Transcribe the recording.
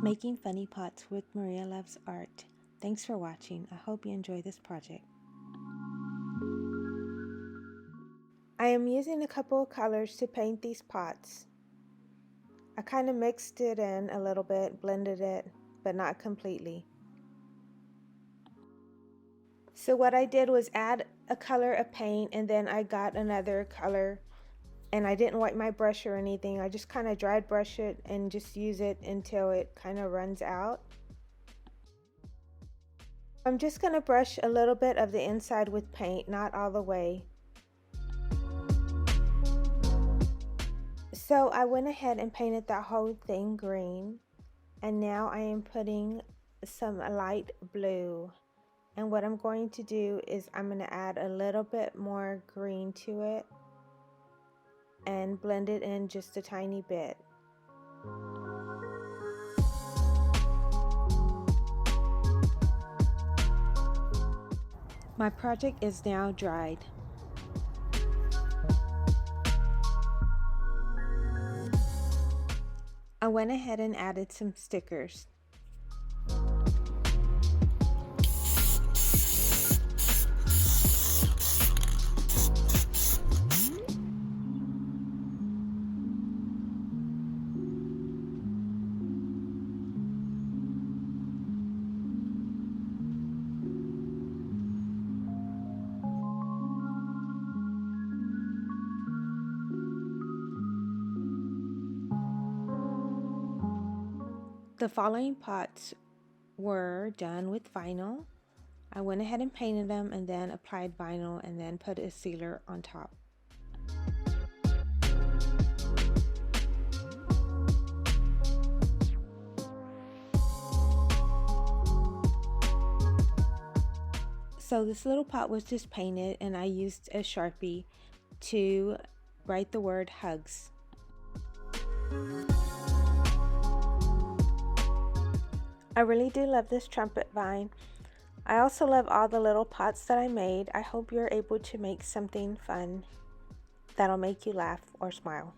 Making funny pots with Maria Loves Art. Thanks for watching. I hope you enjoy this project. I am using a couple of colors to paint these pots. I kind of mixed it in a little bit, blended it, but not completely. So what I did was add a color of paint, and then I got another color, and I didn't wipe my brush or anything. I just kind of dry brush it and just use it until it kind of runs out. I'm just going to brush a little bit of the inside with paint, not all the way. So I went ahead and painted that whole thing green, and now I am putting some light blue. And what I'm going to do is I'm going to add a little bit more green to it and blend it in just a tiny bit. My project is now dried. I went ahead and added some stickers. The following pots were done with vinyl. I went ahead and painted them and then applied vinyl and then put a sealer on top. So this little pot was just painted, and I used a Sharpie to write the word hugs. I really do love this trumpet vine. I also love all the little pots that I made. I hope you're able to make something fun that'll make you laugh or smile.